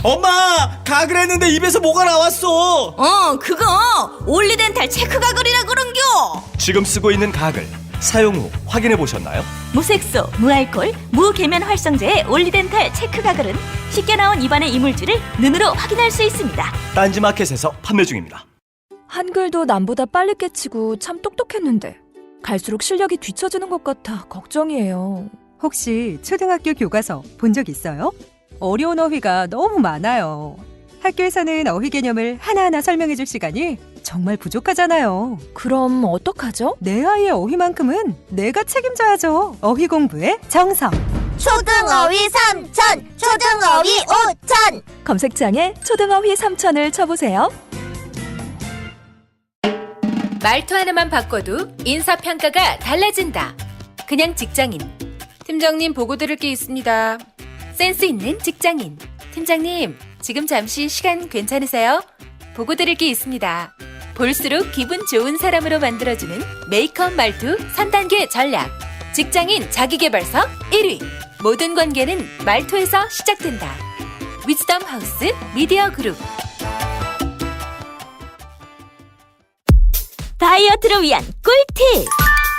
엄마! 가글 했는데 입에서 뭐가 나왔어! 그거 올리덴탈 체크 가글이라 그런겨. 지금 쓰고 있는 가글 사용 후 확인해 보셨나요? 무색소, 무알콜, 무계면 활성제의 올리덴탈 체크 가글은 쉽게 나온 입안의 이물질을 눈으로 확인할 수 있습니다. 딴지마켓에서 판매 중입니다. 한글도 남보다 빨리 깨치고 참 똑똑했는데 갈수록 실력이 뒤처지는 것 같아 걱정이에요. 혹시 초등학교 교과서 본 적 있어요? 어려운 어휘가 너무 많아요. 학교에서는 어휘 개념을 하나하나 설명해 줄 시간이 정말 부족하잖아요. 그럼 어떡하죠? 내 아이의 어휘만큼은 내가 책임져야죠. 어휘 공부의 정성. 초등어휘 3천, 초등어휘 5천. 검색창에 초등어휘 3천을 쳐보세요. 말투 하나만 바꿔도 인사평가가 달라진다. 그냥 직장인. 팀장님 보고 드릴 게 있습니다. 센스 있는 직장인. 팀장님, 지금 잠시 시간 괜찮으세요? 보고 드릴 게 있습니다. 볼수록 기분 좋은 사람으로 만들어주는 메이크업 말투 3단계 전략. 직장인 자기계발서 1위. 모든 관계는 말투에서 시작된다. 위즈덤 하우스 미디어 그룹. 다이어트를 위한 꿀팁.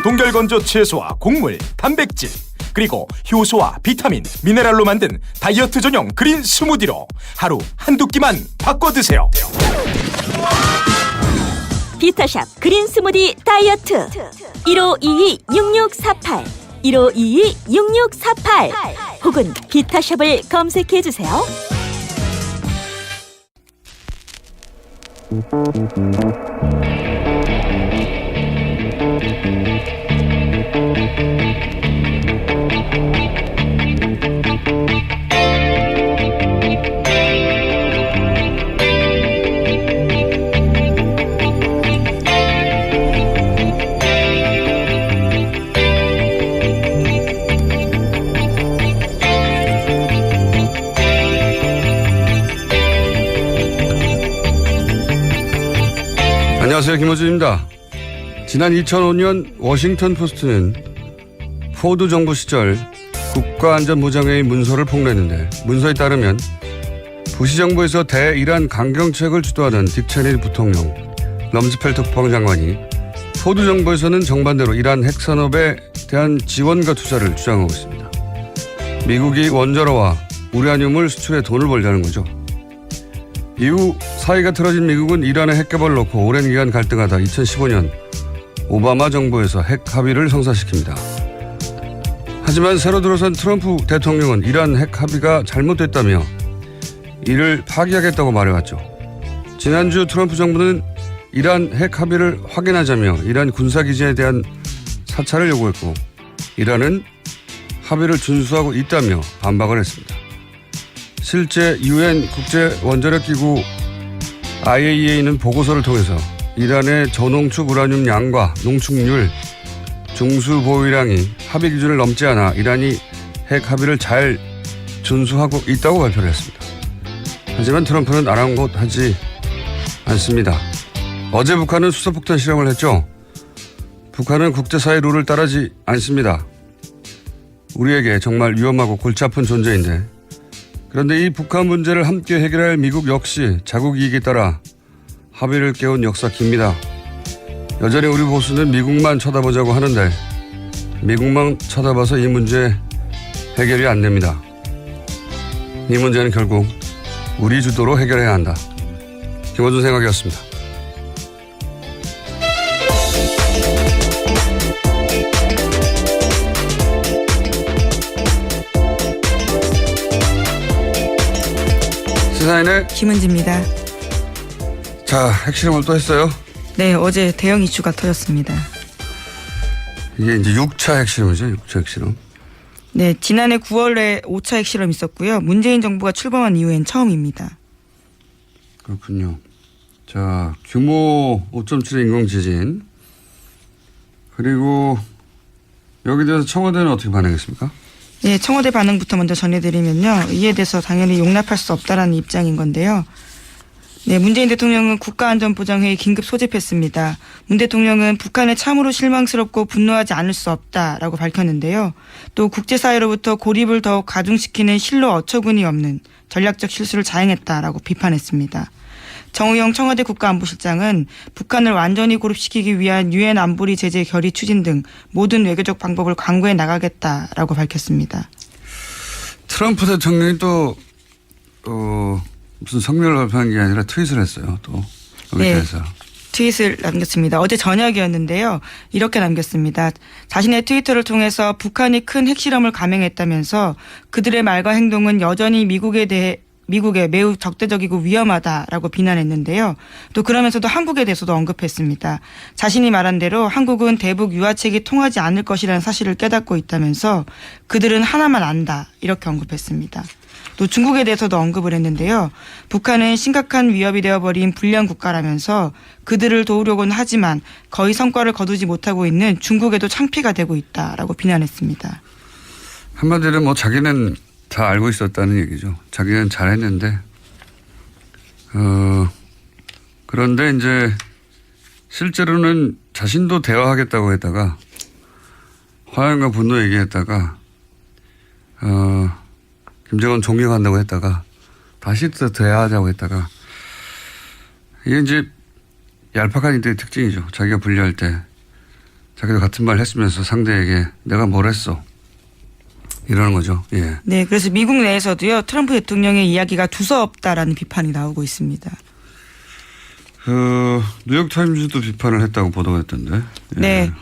동결건조 채소와 곡물, 단백질, 그리고 효소와 비타민, 미네랄로 만든 다이어트 전용 그린 스무디로 하루 한두 끼만 바꿔 드세요. 비타샵 그린 스무디 다이어트 1522-6648 1522-6648 혹은 비타샵을 검색해주세요. 안녕하세요, 김호준입니다. 지난 2005년 워싱턴 포스트는 포드 정부 시절 국가안전보장회의 문서를 폭로했는데, 문서에 따르면 부시 정부에서 대이란 강경책을 주도하던 딕 체니 부통령, 럼즈펠트 국방장관이 포드 정부에서는 정반대로 이란 핵산업에 대한 지원과 투자를 주장하고 있습니다. 미국이 원자로와 우라늄을 수출해 돈을 벌자는 거죠. 이후 사이가 틀어진 미국은 이란의 핵개발을 놓고 오랜 기간 갈등하다 2015년 오바마 정부에서 핵 합의를 성사시킵니다. 하지만 새로 들어선 트럼프 대통령은 이란 핵 합의가 잘못됐다며 이를 파기하겠다고 말해왔죠. 지난주 트럼프 정부는 이란 핵 합의를 확인하자며 이란 군사기지에 대한 사찰을 요구했고, 이란은 합의를 준수하고 있다며 반박을 했습니다. 실제 UN 국제원자력기구 IAEA는 보고서를 통해서 이란의 저농축 우라늄 양과 농축률, 중수 보유량이 합의 기준을 넘지 않아 이란이 핵 합의를 잘 준수하고 있다고 발표를 했습니다. 하지만 트럼프는 아랑곳하지 않습니다. 어제 북한은 수소폭탄 실험을 했죠. 북한은 국제사회 룰을 따르지 않습니다. 우리에게 정말 위험하고 골치 아픈 존재인데, 그런데 이 북한 문제를 함께 해결할 미국 역시 자국 이익에 따라 합의를 깨운 역사 깁니다. 여전히 우리 보수는 미국만 쳐다보자고 하는데 미국만 쳐다봐서 이 문제 해결이 안 됩니다. 이 문제는 결국 우리 주도로 해결해야 한다. 김원준 생각이었습니다. 시사인의 김은지입니다. 자, 핵실험을 또 했어요? 네, 어제 대형 이슈가 터졌습니다. 이게 이제 6차 핵실험이죠, 6차 핵실험. 네, 지난해 9월에 5차 핵실험이 있었고요. 문재인 정부가 출범한 이후엔 처음입니다. 그렇군요. 자, 규모 5.7의 인공지진. 그리고 여기에 대해서 청와대는 어떻게 반응했습니까? 네, 청와대 반응부터 먼저 전해드리면요. 이에 대해서 당연히 용납할 수 없다라는 입장인 건데요. 네, 문재인 대통령은 국가안전보장회의 긴급 소집했습니다. 문 대통령은 북한에 참으로 실망스럽고 분노하지 않을 수 없다라고 밝혔는데요. 또 국제사회로부터 고립을 더욱 가중시키는 실로 어처구니 없는 전략적 실수를 자행했다라고 비판했습니다. 정우영 청와대 국가안보실장은 북한을 완전히 고립시키기 위한 유엔 안보리 제재 결의 추진 등 모든 외교적 방법을 강구해 나가겠다라고 밝혔습니다. 트럼프 대통령이 또 무슨 성명을 발표한 게 아니라 트윗을 했어요. 또 여기서. 네. 트윗을 남겼습니다. 어제 저녁이었는데요. 이렇게 남겼습니다. 자신의 트위터를 통해서 북한이 큰 핵실험을 감행했다면서 그들의 말과 행동은 여전히 미국에 매우 적대적이고 위험하다라고 비난했는데요. 또 그러면서도 한국에 대해서도 언급했습니다. 자신이 말한 대로 한국은 대북 유화책이 통하지 않을 것이라는 사실을 깨닫고 있다면서 그들은 하나만 안다 이렇게 언급했습니다. 또 중국에 대해서도 언급을 했는데요. 북한은 심각한 위협이 되어버린 불량 국가라면서 그들을 도우려고는 하지만 거의 성과를 거두지 못하고 있는 중국에도 창피가 되고 있다라고 비난했습니다. 한마디로 뭐 자기는 다 알고 있었다는 얘기죠. 자기는 잘했는데 그런데 이제 실제로는 자신도 대화하겠다고 했다가 화양과 분노 얘기했다가 김정은 존경한다고 했다가 다시 또 대화하자고 했다가 이게 이제 얄팍한 이들의 특징이죠. 자기가 분리할 때 자기도 같은 말 했으면서 상대에게 내가 뭘 했어 이러는 거죠. 예. 네, 그래서 미국 내에서도요. 트럼프 대통령의 이야기가 두서없다라는 비판이 나오고 있습니다. 뉴욕타임즈도 비판을 했다고 보도가 됐던데. 예. 네,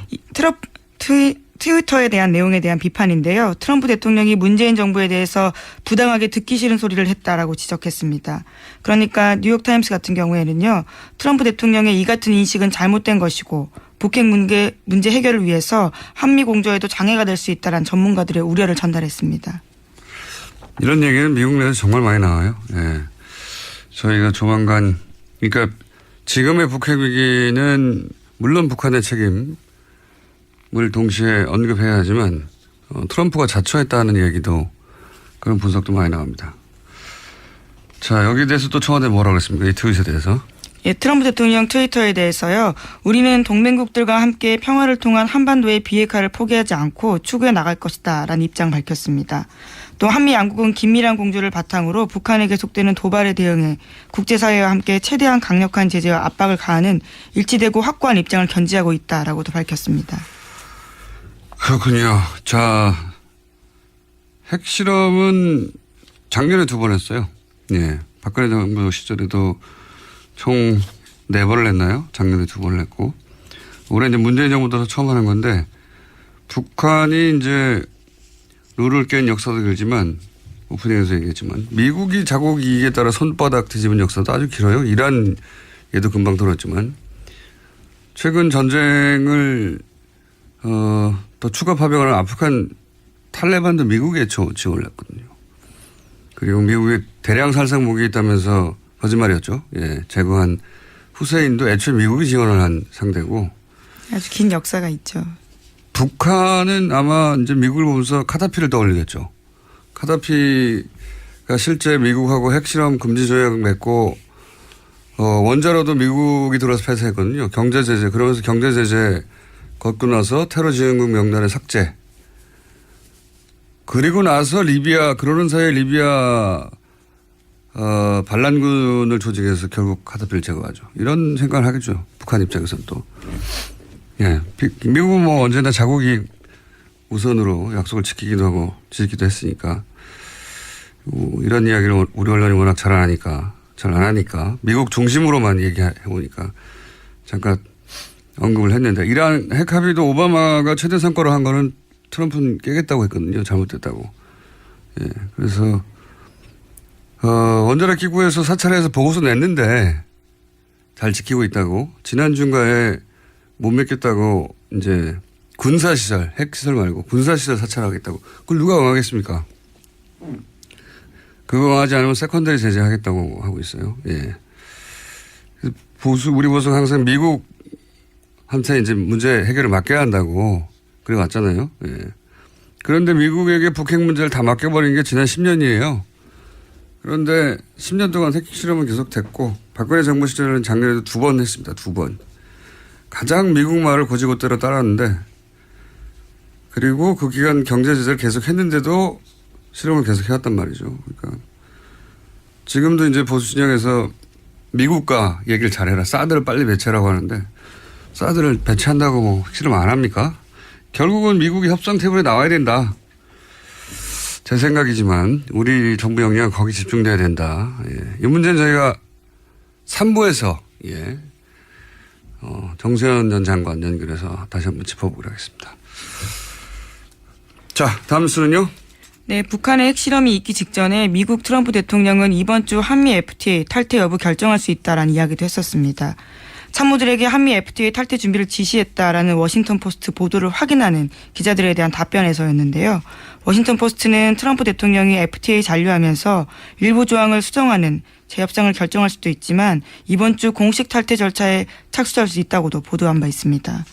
트위터에 대한 내용에 대한 비판인데요. 트럼프 대통령이 문재인 정부에 대해서 부당하게 듣기 싫은 소리를 했다라고 지적했습니다. 그러니까 뉴욕타임스 같은 경우에는요. 트럼프 대통령의 이 같은 인식은 잘못된 것이고 북핵 문제 해결을 위해서 한미 공조에도 장애가 될 수 있다는 전문가들의 우려를 전달했습니다. 이런 얘기는 미국 내에서 정말 많이 나와요. 예. 저희가 조만간 그러니까 지금의 북핵 위기는 물론 북한의 책임을 동시에 언급해야 하지만 트럼프가 자초했다는 얘기도 그런 분석도 많이 나옵니다. 자, 여기에 대해서 또 청와대 뭐라고 했습니까? 이 트윗에 대해서. 예, 트럼프 대통령 트위터에 대해서요. 우리는 동맹국들과 함께 평화를 통한 한반도의 비핵화를 포기하지 않고 추구해 나갈 것이다 라는 입장 밝혔습니다. 또 한미 양국은 긴밀한 공조를 바탕으로 북한에 계속되는 도발에 대응해 국제사회와 함께 최대한 강력한 제재와 압박을 가하는 일치되고 확고한 입장을 견지하고 있다라고도 밝혔습니다. 그렇군요. 자, 핵실험은 작년에 2번 했어요. 예. 박근혜 정부 시절에도 총 4번을 했나요? 작년에 2번을 했고. 올해 이제 문재인 정부 들어서 처음 하는 건데, 북한이 이제 룰을 깬 역사도 길지만, 오프닝에서 얘기했지만, 미국이 자국 이익에 따라 손바닥 뒤집은 역사도 아주 길어요. 이란 얘도 금방 들었지만, 최근 전쟁을, 더 추가 파병하는 아프간 탈레반도 미국에 지원을 했거든요. 그리고 미국에 대량 살상 무기 있다면서 거짓말이었죠. 예, 제거한 후세인도 애초에 미국이 지원을 한 상대고. 아주 긴 역사가 있죠. 북한은 아마 이제 미국을 보면서 카다피를 떠올리겠죠. 카다피가 실제 미국하고 핵실험 금지 조약 맺고 원자로도 미국이 들어와서 폐쇄했거든요. 경제 제재. 그러면서 경제 제재 걷고 나서 테러 지원국 명단의 삭제. 그리고 나서 리비아 그러는 사이에 리비아 반란군을 조직해서 결국 카다피를 제거하죠. 이런 생각을 하겠죠. 북한 입장에서는 또. 예. 미국은 뭐 언제나 자국이 우선으로 약속을 지키기도 하고 지키기도 했으니까. 이런 이야기를 우리 언론이 워낙 잘 안 하니까 미국 중심으로만 얘기해 보니까 잠깐 언급을 했는데 이란 핵 합의도 오바마가 최대 성과로 한 거는 트럼프는 깨겠다고 했거든요. 잘못됐다고. 예. 그래서 원자력 기구에서 사찰해서 보고서 냈는데 잘 지키고 있다고. 지난 중가에 못 맺겠다고 이제 군사시설, 핵시설 말고 군사시설 사찰하겠다고. 그걸 누가 응하겠습니까? 그거 응하지 않으면 세컨더리 제재하겠다고 하고 있어요. 예. 우리 보수가 항상 미국한테 이제 문제 해결을 맡겨야 한다고 그래 왔잖아요. 예. 그런데 미국에게 북핵 문제를 다 맡겨버린 게 지난 10년이에요. 그런데 10년 동안 핵실험은 계속됐고 박근혜 정부 시절에는 작년에도 2번 했습니다. 2번. 가장 미국 말을 곧이곧대로 따랐는데 그리고 그 기간 경제 제재를 계속 했는데도 실험을 계속 해왔단 말이죠. 그러니까 지금도 이제 보수 진영에서 미국과 얘기를 잘해라. 사드를 빨리 배치하라고 하는데 사드를 배치한다고 뭐 핵실험 안 합니까? 결국은 미국이 협상 테이블에 나와야 된다. 제 생각이지만 우리 정부 역량은 거기 집중돼야 된다. 예. 이 문제는 저희가 3부에서 정세현 전 장관 연결해서 다시 한번 짚어보기로 하겠습니다. 자, 다음 수는요. 네, 북한의 핵실험이 있기 직전에 미국 트럼프 대통령은 이번 주 한미 FTA 탈퇴 여부 결정할 수 있다라는 이야기도 했었습니다. 참모들에게 한미 FTA 탈퇴 준비를 지시했다라는 워싱턴 포스트 보도를 확인하는 기자들에 대한 답변에서였는데요. 워싱턴 포스트는 트럼프 대통령이 FTA 잔류하면서 일부 조항을 수정하는 재협상을 결정할 수도 있지만 이번 주 공식 탈퇴 절차에 착수할 수 있다고도 보도한 바 있습니다.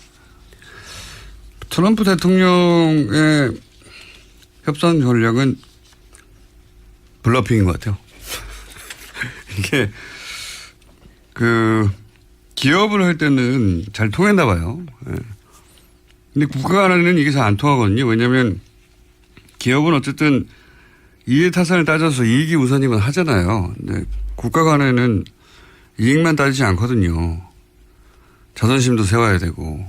트럼프 대통령의 협상 전략은 블러핑인 것 같아요. 이게 기업을 할 때는 잘 통했나 봐요. 근데 국가 간에는 이게 잘 안 통하거든요. 왜냐하면 기업은 어쨌든 이해타산을 따져서 이익이 우선이면 하잖아요. 근데 국가 간에는 이익만 따지지 않거든요. 자존심도 세워야 되고.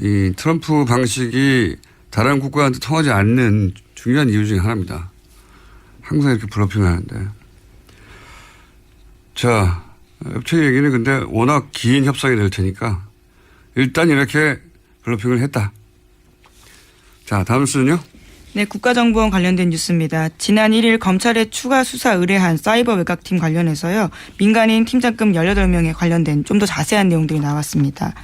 이 트럼프 방식이 다른 국가한테 통하지 않는 중요한 이유 중에 하나입니다. 항상 이렇게 블러핑을 하는데. 자, 업체 얘기는 근데 워낙 긴 협상이 될 테니까 일단 이렇게 블러핑을 했다. 자, 다음 수는요. 네, 국가정보원 관련된 뉴스입니다. 지난 1일 검찰에 추가 수사 의뢰한 사이버 외곽팀 관련해서요. 민간인 팀장급 18명에 관련된 좀 더 자세한 내용들이 나왔습니다.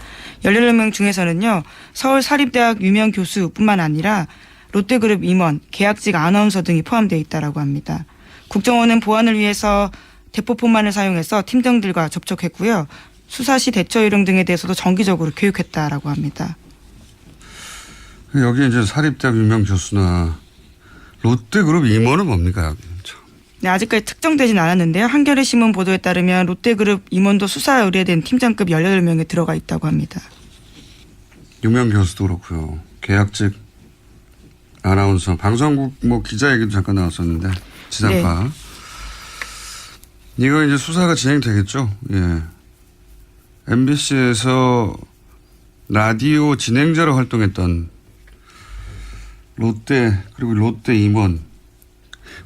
18명 중에서는요. 서울사립대학 유명 교수뿐만 아니라 롯데그룹 임원, 계약직 아나운서 등이 포함되어 있다고 합니다. 국정원은 보안을 위해서 대포폰만을 사용해서 팀장들과 접촉했고요. 수사 시 대처 요령 등에 대해서도 정기적으로 교육했다라고 합니다. 여기 이제 사립대학 유명 교수나 롯데그룹 임원은 뭡니까? 네, 아직까지 특정되진 않았는데요. 한겨레 신문 보도에 따르면 롯데그룹 임원도 수사 의뢰된 팀장급 18명에 들어가 있다고 합니다. 유명 교수도 그렇고요. 계약직 아나운서, 방송국 뭐 기자 얘기도 잠깐 나왔었는데 지상파. 네. 이거 이제 수사가 진행되겠죠. 예. MBC에서 라디오 진행자로 활동했던 롯데 그리고 롯데 임원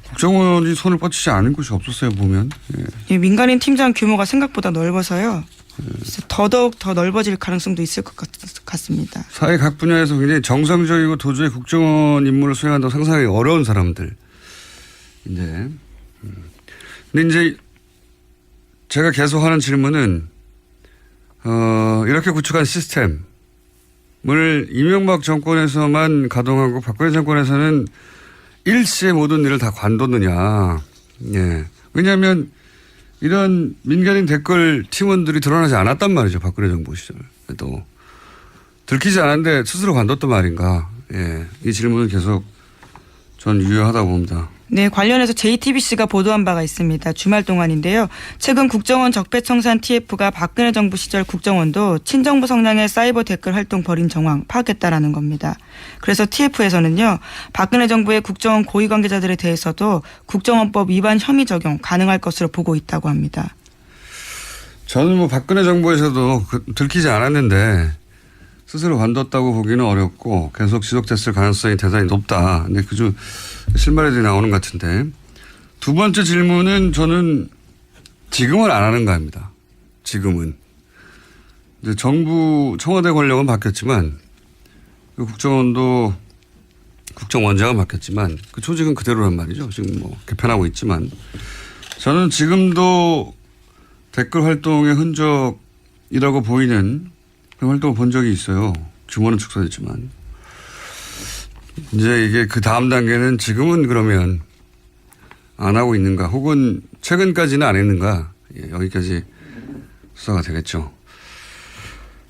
국정원이 손을 뻗치지 않은 곳이 없었어요 보면. 예, 민간인 팀장 규모가 생각보다 넓어서요. 더더욱 더 넓어질 가능성도 있을 것 같습니다. 사회 각 분야에서 굉장히 정상적이고 도저히 국정원 임무를 수행한다고 상상하기 어려운 사람들. 근데 이제 제가 계속 하는 질문은 이렇게 구축한 시스템 을 이명박 정권에서만 가동하고 박근혜 정권에서는 일시에 모든 일을 다 관뒀느냐. 예. 왜냐하면 이런 민간인 댓글 팀원들이 드러나지 않았단 말이죠. 박근혜 정부 시절에도. 들키지 않았는데 스스로 관뒀단 말인가. 예. 이 질문은 계속 전 유효하다고 봅니다. 네, 관련해서 JTBC가 보도한 바가 있습니다. 주말 동안인데요. 최근 국정원 적폐청산 TF가 박근혜 정부 시절 국정원도 친정부 성향의 사이버 댓글 활동 벌인 정황 파악했다라는 겁니다. 그래서 TF에서는요. 박근혜 정부의 국정원 고위 관계자들에 대해서도 국정원법 위반 혐의 적용 가능할 것으로 보고 있다고 합니다. 저는 뭐 박근혜 정부에서도 들키지 않았는데 스스로 관뒀다고 보기는 어렵고 계속 지속됐을 가능성이 대단히 높다. 근데 그중 실마리들이 나오는 것 같은데. 두 번째 질문은 저는 지금은 안 하는가 합니다. 지금은. 이제 정부 청와대 권력은 바뀌었지만 그 국정원도 국정원장은 바뀌었지만 그 조직은 그대로란 말이죠. 지금 뭐 개편하고 있지만 저는 지금도 댓글 활동의 흔적이라고 보이는 그 활동을 본 적이 있어요. 규모는 축소됐지만. 이제 이게 그 다음 단계는 지금은 그러면 안 하고 있는가 혹은 최근까지는 안 했는가. 예, 여기까지 수사가 되겠죠.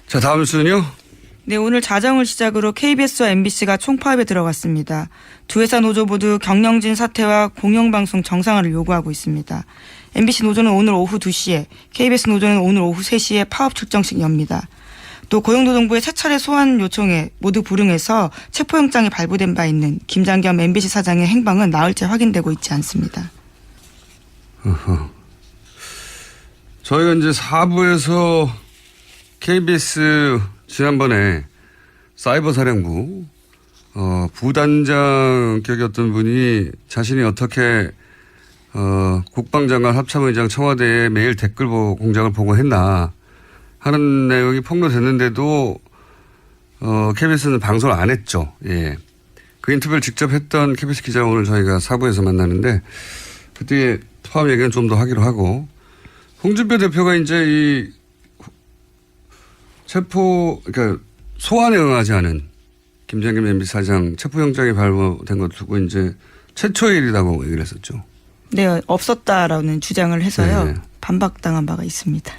자, 다음 수는요. 네, 오늘 자정을 시작으로 KBS와 MBC가 총파업에 들어갔습니다. 두 회사 노조 모두 경영진 사퇴와 공영방송 정상화를 요구하고 있습니다. MBC 노조는 오늘 오후 2시에, KBS 노조는 오늘 오후 3시에 파업 출정식 엽니다. 또 고용노동부의 세 차례 소환 요청에 모두 불응해서 체포영장이 발부된 바 있는 김장겸 MBC 사장의 행방은 나흘째 확인되고 있지 않습니다. 저희가 이제 4부에서 KBS 지난번에 사이버 사령부 부단장격이었던 분이 자신이 어떻게 국방장관 합참의장 청와대에 매일 댓글 공장을 보고했나 하는 내용이 폭로됐는데도 KBS는 방송을 안 했죠. 예. 그 인터뷰를 직접 했던 KBS 기자 오늘 저희가 4부에서 만나는데 그때 포함 얘기는 좀 더 하기로 하고 홍준표 대표가 이제 이 그러니까 소환에 응하지 않은 김장겸 MBC 사장 체포영장이 발부된 것 두고 이제 최초의 일이라고 얘기를 했었죠. 네, 없었다라는 주장을 해서요. 네. 반박당한 바가 있습니다.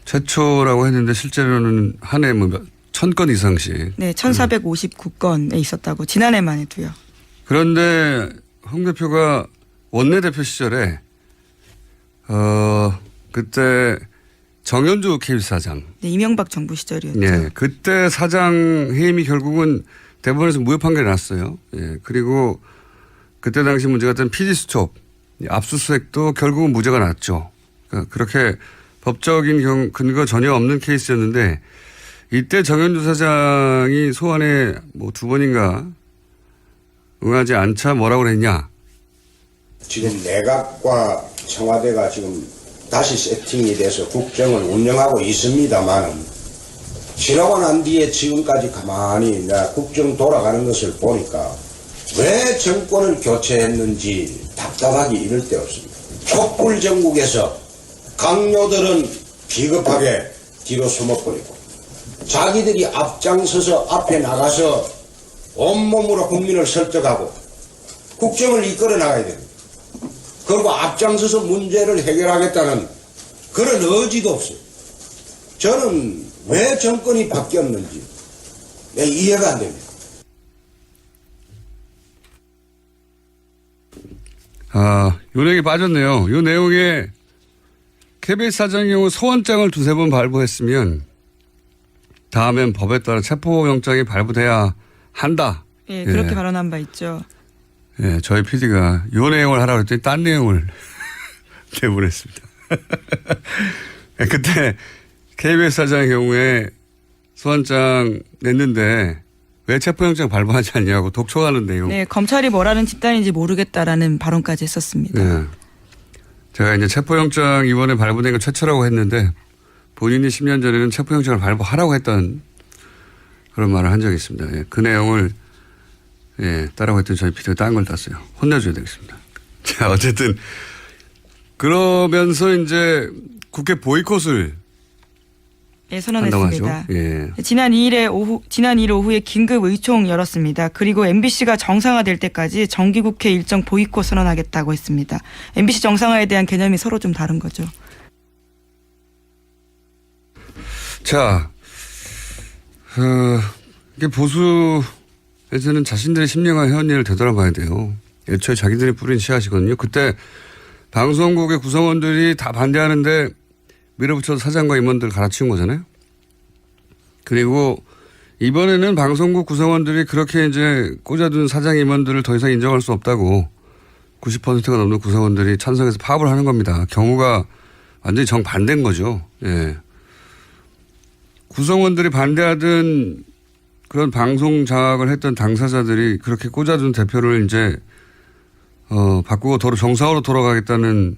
최초라고 했는데 실제로는 한 해 뭐 1000건 이상씩. 네, 1459건에 있었다고 지난해만 해도요. 그런데 홍 대표가 원내대표 시절에 그때 정현주 KBS 사장. 네, 이명박 정부 시절이었죠. 네, 그때 사장 해임이 결국은 대법원에서 무효 판결이 났어요. 예, 그리고 그때 당시 문제가 됐던 PD수첩 압수수색도 결국은 무죄가 났죠. 그러니까 그렇게 법적인 근거 전혀 없는 케이스였는데 이때 정현주 사장이 소환에 뭐 2번인가 응하지 않자 뭐라고 그랬냐. 지금 내각과 청와대가 지금 다시 세팅이 돼서 국정을 운영하고 있습니다만 지나고 난 뒤에 지금까지 가만히 국정 돌아가는 것을 보니까 왜 정권을 교체했는지 답답하기 이를 데 없습니다. 촛불 정국에서 강요들은 비겁하게 뒤로 숨어버리고 자기들이 앞장서서 앞에 나가서 온몸으로 국민을 설득하고 국정을 이끌어 나가야 됩니다. 그리고 앞장서서 문제를 해결하겠다는 그런 의지도 없어요. 저는 왜 정권이 바뀌었는지 이해가 안 됩니다. 요 내용이 빠졌네요. 요 내용에 KBS 사장의 경우 소환장을 2-3번 발부했으면 다음엔 법에 따라 체포영장이 발부돼야 한다. 예, 그렇게 발언한 바 있죠. 예, 저희 PD가 요 내용을 하라고 했더니 딴 내용을 내보냈습니다. 그때 KBS 사장의 경우에 소환장 냈는데 왜 체포영장 발부하지 않냐고 독촉하는 내용. 네, 검찰이 뭐라는 집단인지 모르겠다라는 발언까지 했었습니다. 네. 제가 이제 체포영장 이번에 발부된 건 최초라고 했는데 본인이 10년 전에는 체포영장을 발부하라고 했던 그런 말을 한 적이 있습니다. 예, 그 내용을 따라고 했더니 저희 PD가 딴 걸 땄어요. 혼내줘야 되겠습니다. 자, 어쨌든 그러면서 이제 국회 보이콧을 선언했습니다. 예. 지난 2일 오후에 긴급 의총 열었습니다. 그리고 MBC가 정상화될 때까지 정기국회 일정 보이콧 선언하겠다고 했습니다. MBC 정상화에 대한 개념이 서로 좀 다른 거죠. 자, 이게 보수에서는 자신들의 10년간 해온 일을 되돌아봐야 돼요. 애초에 자기들이 뿌린 씨앗이거든요. 그때 방송국의 구성원들이 다 반대하는데 밀어붙여서 사장과 임원들 갈아치운 거잖아요. 그리고 이번에는 방송국 구성원들이 그렇게 이제 꽂아둔 사장 임원들을 더 이상 인정할 수 없다고 90%가 넘는 구성원들이 찬성해서 파업을 하는 겁니다. 경우가 완전히 정반대인 거죠. 예. 구성원들이 반대하던 그런 방송 장악을 했던 당사자들이 그렇게 꽂아둔 대표를 이제 바꾸고 정상으로 돌아가겠다는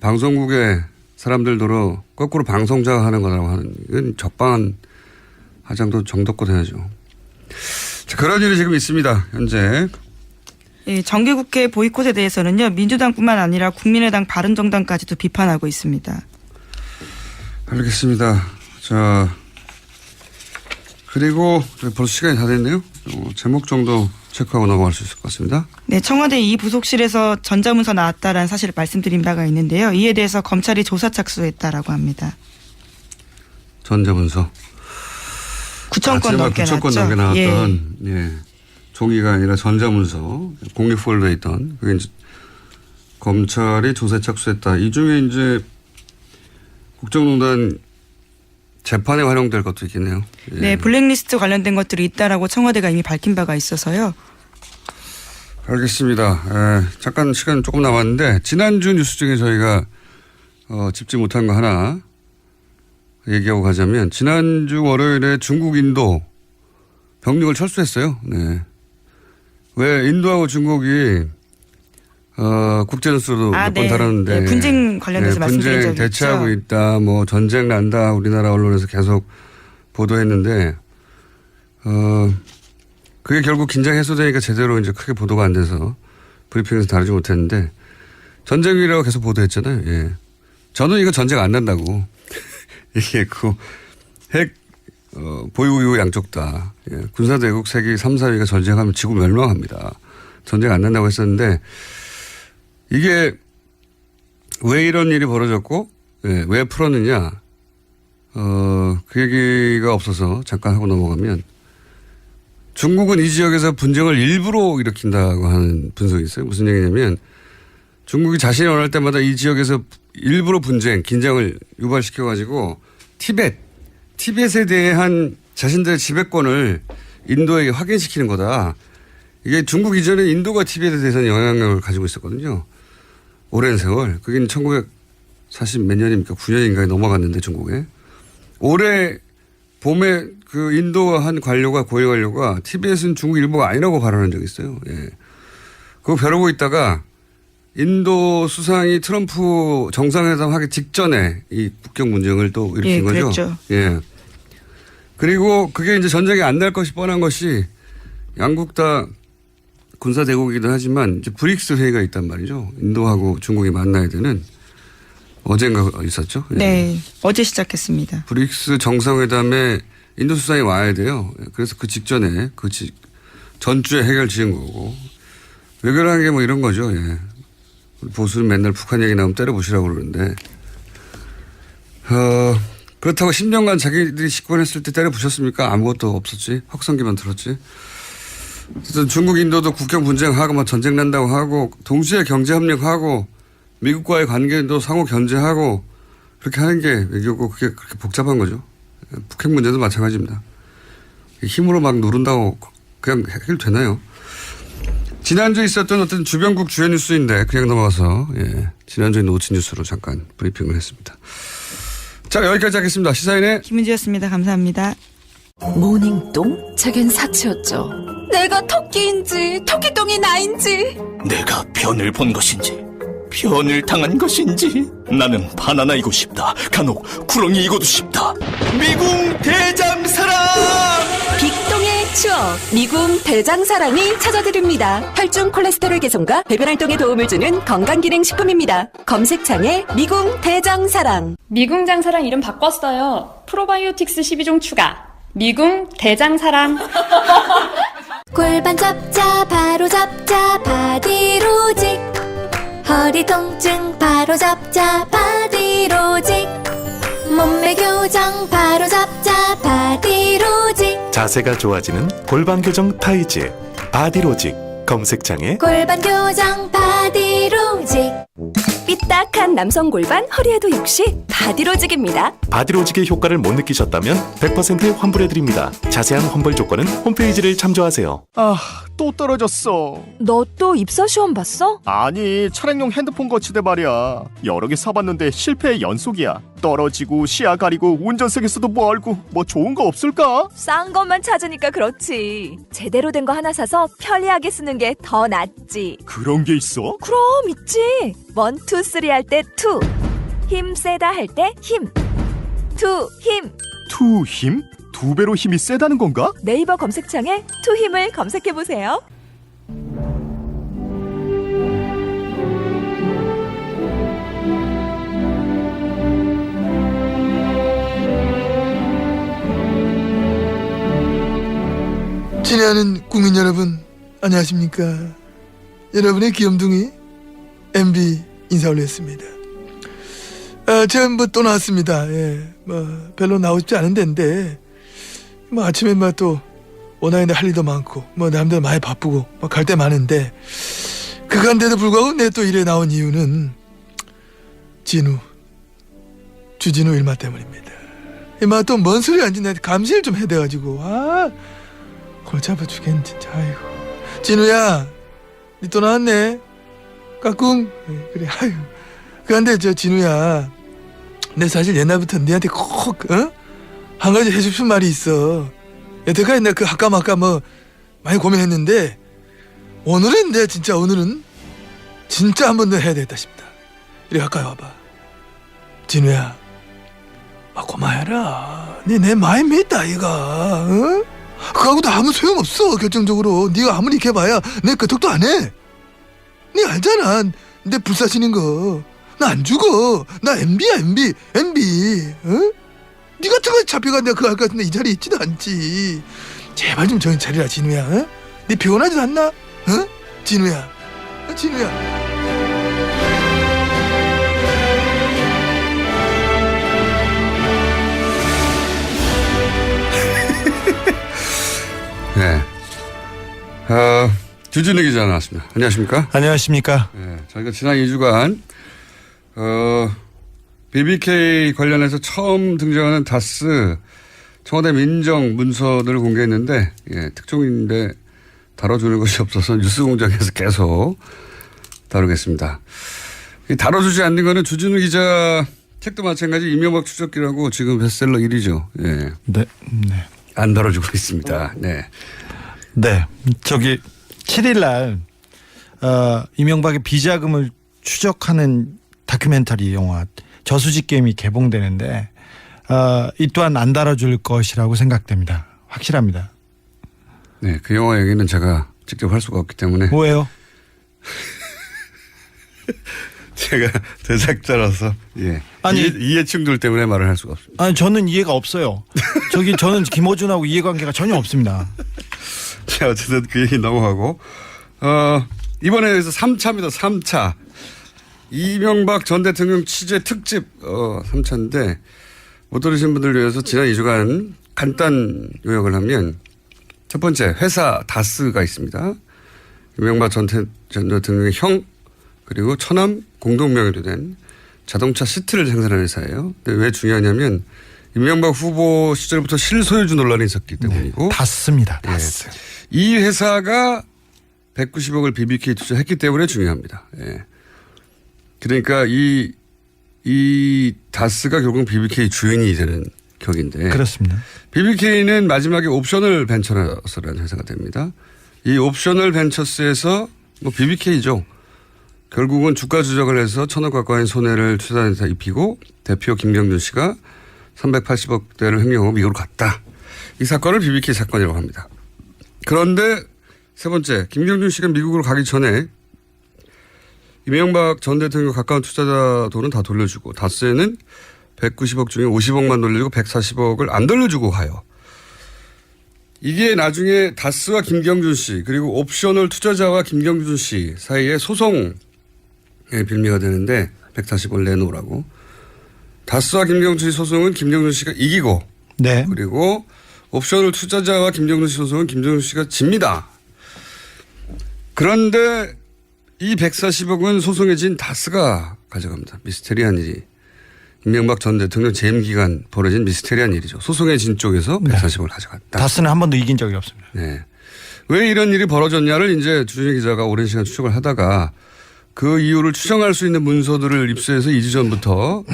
방송국의 사람들도로 거꾸로 방송 장악하는 거라고 하는 이건 적방한 하장도 정도껏 해야죠. 자, 그런 일이 지금 있습니다. 현재. 예, 정기국회 보이콧에 대해서는요. 민주당뿐만 아니라 국민의당 바른정당까지도 비판하고 있습니다. 알겠습니다. 자, 그리고 벌써 시간이 다 됐네요. 제목 정도 체크하고 넘어갈 수 있을 것 같습니다. 네, 청와대 이 부속실에서 전자문서 나왔다라는 사실을 말씀드린 바가 있는데요. 이에 대해서 검찰이 조사 착수했다라고 합니다. 전자문서. 9천 건 넘게 9천 건 넘게 나왔던 예. 종이가 아니라 전자문서 공립 폴더에 있던 그게 이제 검찰이 조사에 착수했다. 이 중에 이제 국정농단 재판에 활용될 것도 있겠네요. 예. 네, 블랙리스트 관련된 것들이 있다라고 청와대가 이미 밝힌 바가 있어서요. 알겠습니다. 잠깐 시간 조금 남았는데 지난주 뉴스 중에 저희가 짚지 못한 거 하나 얘기하고 가자면 지난주 월요일에 중국 인도 병력을 철수했어요. 네. 왜 인도하고 중국이 국제뉴스로도 몇 번 다뤘는데 네, 분쟁 관련해서 말씀드린 적이 분쟁 대처하고 있죠. 있다. 뭐 전쟁 난다. 우리나라 언론에서 계속 보도했는데 그게 결국 긴장 해소되니까 제대로 이제 크게 보도가 안 돼서 브리핑에서 다루지 못했는데 전쟁이라고 계속 보도했잖아요. 예. 저는 이거 전쟁 안 난다고 얘기했고 핵 보유 이후 양쪽 다 예. 군사대국 세계 3, 4위가 전쟁하면 지구 멸망합니다. 전쟁 안 난다고 했었는데 이게 왜 이런 일이 벌어졌고 예. 왜 풀었느냐 그 얘기가 없어서 잠깐 하고 넘어가면 중국은 이 지역에서 분쟁을 일부러 일으킨다고 하는 분석이 있어요. 무슨 얘기냐면 중국이 자신이 원할 때마다 이 지역에서 일부러 분쟁, 긴장을 유발시켜가지고 티벳에 대한 자신들의 지배권을 인도에게 확인시키는 거다. 이게 중국 이전에 인도가 티벳에 대해서는 영향력을 가지고 있었거든요. 오랜 세월. 그게 1940 몇 년입니까? 9년인가에 넘어갔는데 중국에. 올해 봄에 그 인도와 한 관료가 고위 관료가 티벳은 중국 일부가 아니라고 발언한 적이 있어요. 예. 그거 벼르고 있다가 인도 수상이 트럼프 정상회담 하기 직전에 이 북경 문쟁을 또 일으킨 거죠. 그랬죠. 예. 그리고 그게 이제 전쟁이 안 날 것이 뻔한 것이 양국 다 군사 대국이기도 하지만 이제 브릭스 회의가 있단 말이죠. 인도하고 중국이 만나야 되는 어젠가 있었죠. 예. 네, 어제 시작했습니다. 브릭스 정상회담에 인도 수상이 와야 돼요. 그래서 그 직전에 전주에 해결 지은 거고 외교라는 게 뭐 이런 거죠. 예. 보수는 맨날 북한 얘기 나오면 때려보시라고 그러는데 그렇다고 10년간 자기들이 집권했을 때 때려부셨습니까? 아무것도 없었지. 확성기만 들었지. 어쨌든 중국 인도도 국경 분쟁하고 막 전쟁 난다고 하고 동시에 경제협력하고 미국과의 관계도 상호 견제하고 그렇게 하는 게 외교고 그게 그렇게 복잡한 거죠. 북핵 문제도 마찬가지입니다. 힘으로 막 누른다고 그냥 해결되나요? 지난주에 있었던 어떤 주변국 주요 뉴스인데 그냥 넘어가서 지난주에 노치 뉴스로 잠깐 브리핑을 했습니다. 자, 여기까지 하겠습니다. 시사인의 김은지였습니다. 감사합니다. 모닝똥? 제겐 사치였죠. 내가 토끼인지 토끼똥이 나인지 내가 변을 본 것인지 변을 당한 것인지 나는 바나나이고 싶다. 간혹 구렁이이고도 싶다. 미궁 대장사랑! 빅똥의 추억 미궁 대장사랑이 찾아드립니다. 혈중 콜레스테롤 개선과 배변 활동에 도움을 주는 건강기능식품입니다. 검색창에 미궁 대장사랑. 미궁 장사랑 이름 바꿨어요. 프로바이오틱스 12종 추가. 미궁 대장사랑. 골반 잡자 바로 잡자 바디로직. 허리 통증 바로 잡자 바디로직. 몸매 교정 바로 잡자 바디로직. 자세가 좋아지는 골반 교정 타이즈 바디로직. 검색창에 골반 교정 바디로직. 삐딱한 남성 골반 허리에도 역시 바디로직입니다. 바디로직의 효과를 못 느끼셨다면 100% 환불해드립니다. 자세한 환불 조건은 홈페이지를 참조하세요. 아, 또 떨어졌어. 너 또 입사 시험 봤어? 아니, 차량용 핸드폰 거치대 말이야. 여러 개 사봤는데 실패의 연속이야. 떨어지고 시야 가리고 운전석에서도 뭐 알고 뭐 좋은 거 없을까? 싼 것만 찾으니까 그렇지. 제대로 된 거 하나 사서 편리하게 쓰는 게 더 낫지. 그런 게 있어? 그럼 있지. 1, 2, 3 할 때 2. 힘 세다 할 때 힘. 2 힘. 투 힘? 2배로 힘이 세다는 건가? 네이버 검색창에 2 힘을 검색해 보세요. 친애하는 국민 여러분, 안녕하십니까? 여러분의 귀염둥이 MB 인사 올렸습니다. 제가 또 나왔습니다. 별로 나오고 싶지 않은 데인데 뭐 아침에 뭐 또 원하는데 할 일도 많고 뭐 남들 많이 바쁘고 뭐 갈 데 많은데 그간데도 불구하고 내 또 일에 나온 이유는 주진우 일마 때문입니다. 이마 또 뭔 소리 안지 내가 감시를 좀 해야 돼가지고 골치 아파 죽겠네 진짜. 아이고 진우야 니 또 나왔네 까꿍. 그래 아유 그런데 저 진우야 내 사실 옛날부터 니한테 꼭 한 가지 해주고 싶은 말이 있어. 여태까지 내가 그 아까 뭐 많이 고민했는데 오늘은 진짜 한 번 더 해야 되겠다 싶다. 이리 가까이 와봐. 진우야 고마해라. 니 내 마음 믿다 이가. 그거하고도 아무 소용없어. 결정적으로 니가 아무리 이렇게 해봐야 내 끄떡도 안 해. 니 알잖아 내 불사신인 거. 나 안 죽어. 나 MB야 MB. 니 같은 거 잡혀가 내가 그거 할 것 같은데 이 자리에 있지도 않지. 제발 좀 정신 차리라 진우야. 니 피곤하지도 않나? 진우야. 네. 주진우 기자 나왔습니다. 안녕하십니까? 안녕하십니까? 네, 저희가 지난 2주간 BBK 관련해서 처음 등장하는 다스 청와대 민정 문서들을 공개했는데 특종인데 다뤄주는 것이 없어서 뉴스공장에서 계속 다루겠습니다. 다뤄주지 않는 거는 주진우 기자 책도 마찬가지 이명박 추적기라고 지금 베스트셀러 1위죠. 예. 네. 안 다뤄주고 있습니다. 네. 네. 7일 날 이명박의 비자금을 추적하는 다큐멘터리 영화 저수지 게임이 개봉되는데 이 또한 안 다뤄줄 것이라고 생각됩니다. 확실합니다. 네, 그 영화 얘기는 제가 직접 할 수가 없기 때문에. 왜요? 제가 제작자라서 이해충돌 때문에 말을 할 수가 없습니다. 아니 저는 이해가 없어요. 저는 김어준하고 이해관계가 전혀 없습니다. 자, 어쨌든 그 얘기 넘어가고 이번에 여기서 3차입니다. 3차. 이명박 전 대통령 취재 특집 3차인데 못 들으신 분들 위해서 지난 2주간 간단 요약을 하면 첫 번째 회사 다스가 있습니다. 이명박 전 대통령의 형 그리고 처남 공동명의로 된 자동차 시트를 생산하는 회사예요. 근데 왜 중요하냐면 이명박 후보 시절부터 실소유주 논란이 있었기 때문이고. 네, 다스입니다. 다스. 예. 이 회사가 190억을 BBK 투자했기 때문에 중요합니다. 예. 그러니까 이 다스가 결국 BBK 주인이 되는 격인데. 그렇습니다. BBK는 마지막에 옵셔널 벤처스라는 회사가 됩니다. 이 옵셔널 벤처스에서 뭐 BBK죠. 결국은 주가 조작을 해서 1,000억 가까운 손해를 투자한사 입히고 대표 김경준 씨가 380억대를 횡령하고 미국으로 갔다. 이 사건을 BBK 사건이라고 합니다. 그런데 세 번째, 김경준 씨가 미국으로 가기 전에 이명박 전 대통령 가까운 투자자 돈은 다 돌려주고 다스에는 190억 중에 50억만 돌려주고 140억을 안 돌려주고 가요. 이게 나중에 다스와 김경준 씨 그리고 옵셔널 투자자와 김경준 씨 사이에 소송의 빌미가 되는데 140억을 내놓으라고. 다스와 김경준 씨 소송은 김경준 씨가 이기고 네. 그리고 옵셔널 투자자와 김경준 씨 소송은 김경준 씨가 집니다. 그런데 이 140억은 소송에 진 다스가 가져갑니다. 미스테리한 일이. 이명박 전 대통령 재임 기간 벌어진 미스테리한 일이죠. 소송에 진 쪽에서 140억을 가져갔다. 다스는 한 번도 이긴 적이 없습니다. 네. 왜 이런 일이 벌어졌냐를 이제 주진우 기자가 오랜 시간 추적을 하다가 그 이유를 추정할 수 있는 문서들을 입수해서 2주 전부터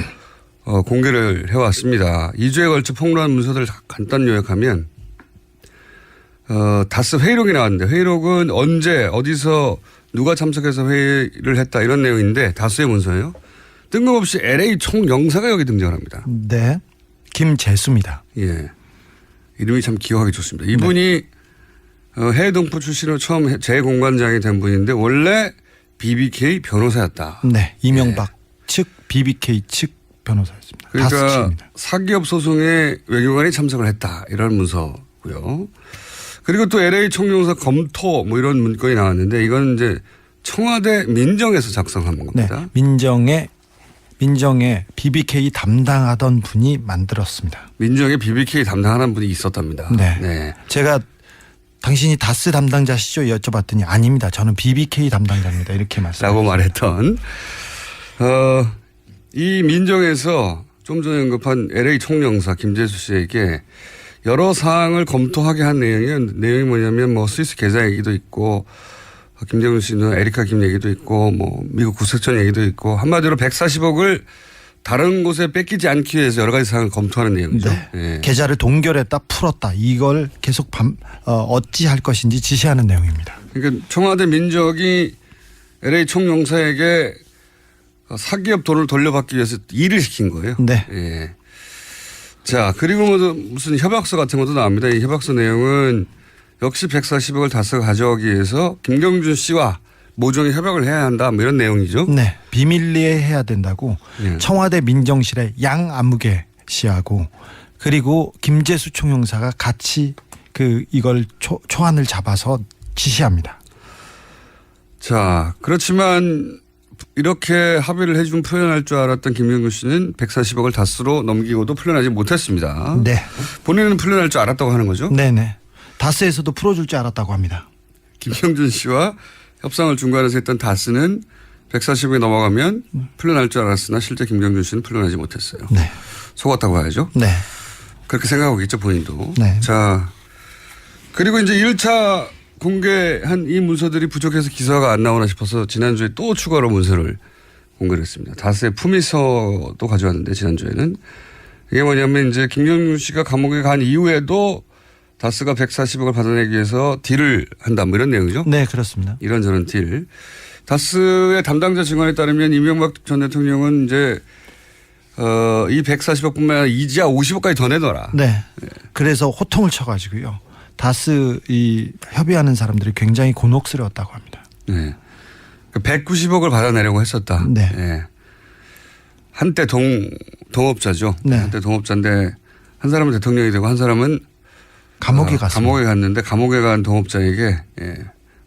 공개를 해왔습니다. 2주에 걸쳐 폭로한 문서들을 간단 요약하면 다스 회의록이 나왔는데 회의록은 언제 어디서 누가 참석해서 회의를 했다 이런 내용인데 다스의 문서예요. 뜬금없이 LA 총영사가 여기 등장합니다. 네. 김재수입니다. 예. 이름이 참 기억하기 좋습니다. 이분이 해외 동포 출신으로 처음 재공관장이 된 분인데 원래 BBK 변호사였다. 네. 이명박 측 BBK 측 변호사였습니다. 그러니까 사기업 소송에 외교관이 참석을 했다. 이런 문서고요. 그리고 또 LA 총영사 검토 뭐 이런 문건이 나왔는데 이건 이제 청와대 민정에서 작성한 겁니다. 네. 민정의 민정의 BBK 담당하던 분이 만들었습니다. 민정의 BBK 담당하는 분이 있었답니다. 네. 제가 당신이 다스 담당자시죠? 여쭤봤더니 아닙니다. 저는 BBK 담당자입니다. 이렇게 라고 말했던 이 민정에서 좀 전에 언급한 LA 총영사 김재수 씨에게 여러 사항을 검토하게 한 내용이 뭐냐면 뭐 스위스 계좌 얘기도 있고 김정은 씨는 에리카 김 얘기도 있고 뭐 미국 구색전 얘기도 있고 한마디로 140억을 다른 곳에 뺏기지 않기 위해서 여러 가지 사항을 검토하는 내용이죠. 네. 예. 계좌를 동결했다 풀었다 이걸 계속 어찌할 것인지 지시하는 내용입니다. 그러니까 청와대 민정이 LA 총영사에게 사기업 돈을 돌려받기 위해서 일을 시킨 거예요. 네. 예. 자, 그리고 무슨 협약서 같은 것도 나옵니다. 이 협약서 내용은 역시 140억을 다스가 가져가기 위해서 김경준 씨와 모종의 협약을 해야 한다. 뭐 이런 내용이죠. 네. 비밀리에 해야 된다고 청와대 민정실의 양아무개 씨하고 그리고 김재수 총영사가 같이 이걸 초안을 잡아서 지시합니다. 자, 그렇지만 이렇게 합의를 해준 풀려날 줄 알았던 김경준 씨는 140억을 다스로 넘기고도 풀려나지 못했습니다. 네. 본인은 풀려날 줄 알았다고 하는 거죠? 네네. 다스에서도 풀어줄 줄 알았다고 합니다. 김경준 씨와 협상을 중간에서 했던 다스는 140억이 넘어가면 풀려날 줄 알았으나 실제 김경준 씨는 풀려나지 못했어요. 네. 속았다고 봐야죠. 네. 그렇게 생각하고 있죠, 본인도. 네. 자, 그리고 이제 1차 공개한 이 문서들이 부족해서 기사가 안 나오나 싶어서 지난주에 또 추가로 문서를 공개를 했습니다. 다스의 품위서도 가져왔는데 지난주에는 이게 뭐냐면 이제 김경준 씨가 감옥에 간 이후에도 다스가 140억을 받아내기 위해서 딜을 한다 뭐 이런 내용이죠. 네, 그렇습니다. 이런저런 딜. 다스의 담당자 증언에 따르면 이명박 전 대통령은 이제 이 140억뿐만 아니라 이자 50억까지 더 내놔라. 네. 그래서 호통을 쳐가지고요. 다스 협의하는 사람들이 굉장히 곤혹스러웠다고 합니다. 네. 190억을 받아내려고 했었다. 네. 네. 한때 동업자죠. 네. 한때 동업자인데 한 사람은 대통령이 되고 한 사람은 감옥에 갔습니다. 감옥에 갔는데 감옥에 간 동업자에게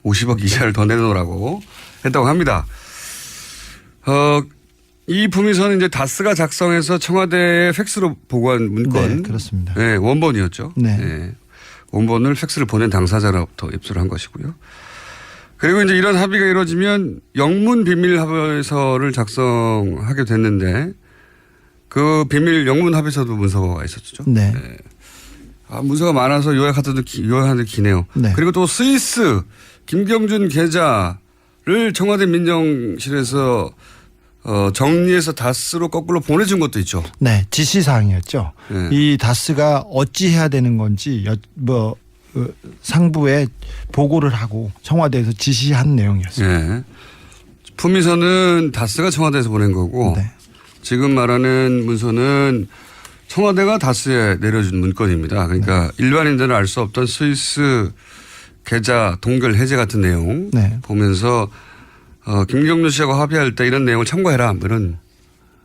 50억 이자를 더 내놓으라고 했다고 합니다. 이 품위서는 이제 다스가 작성해서 청와대에 팩스로 보고한 문건. 네, 그렇습니다. 네, 원본이었죠. 네. 네. 원본을 팩스를 보낸 당사자로부터 입수를 한 것이고요. 그리고 이제 이런 합의가 이루어지면 영문 비밀 합의서를 작성하게 됐는데 그 비밀 영문 합의서도 문서가 있었죠. 네. 네. 문서가 많아서 요약하는데 기네요. 네. 그리고 또 스위스 김경준 계좌를 청와대 민정실에서 정리해서 다스로 거꾸로 보내준 것도 있죠. 네, 지시사항이었죠. 네. 이 다스가 어찌 해야 되는 건지 상부에 보고를 하고 청와대에서 지시한 내용이었습니다. 네. 품위서는 다스가 청와대에서 보낸 거고 네. 지금 말하는 문서는 청와대가 다스에 내려준 문건입니다. 그러니까 일반인들은 알 수 없던 스위스 계좌 동결 해제 같은 내용 보면서 김경준 씨하고 합의할 때 이런 내용을 참고해라 이런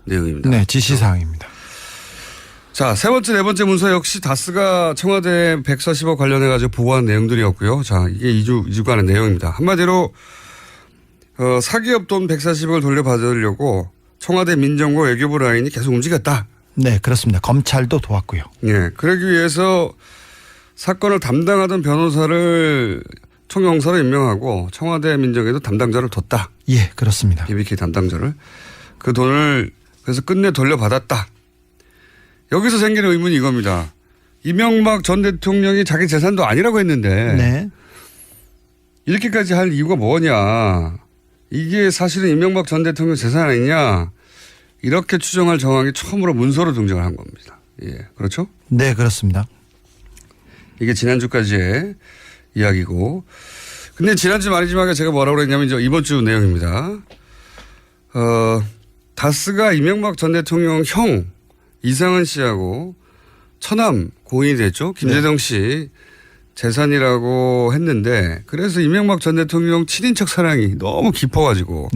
내용입니다. 네, 지시사항입니다. 자, 세 번째, 네 번째 문서 역시 다스가 청와대 140억 관련해 가지고 보고한 내용들이었고요. 자, 이게 2주간의 내용입니다. 한마디로 사기업 돈 140억을 돌려받으려고 청와대 민정과 외교부 라인이 계속 움직였다. 네, 그렇습니다. 검찰도 도왔고요. 네, 그러기 위해서 사건을 담당하던 변호사를 총영사로 임명하고 청와대 민정에도 담당자를 뒀다. 예, 그렇습니다. BBK 담당자를. 그 돈을 그래서 끝내 돌려받았다. 여기서 생기는 의문이 이겁니다. 이명박 전 대통령이 자기 재산도 아니라고 했는데 네. 이렇게까지 할 이유가 뭐냐. 이게 사실은 이명박 전 대통령 재산 아니냐. 이렇게 추정할 정황이 처음으로 문서로 등장을 한 겁니다. 예, 그렇죠? 네, 그렇습니다. 이게 지난주까지의 이야기고. 근데 지난주 말이지만 제가 뭐라고 그랬냐면 이제 이번 주 내용입니다. 다스가 이명박 전 대통령 형 이상은 씨하고 처남 고인이 됐죠. 김재동 씨 재산이라고 했는데 그래서 이명박 전 대통령 친인척 사랑이 너무 깊어가지고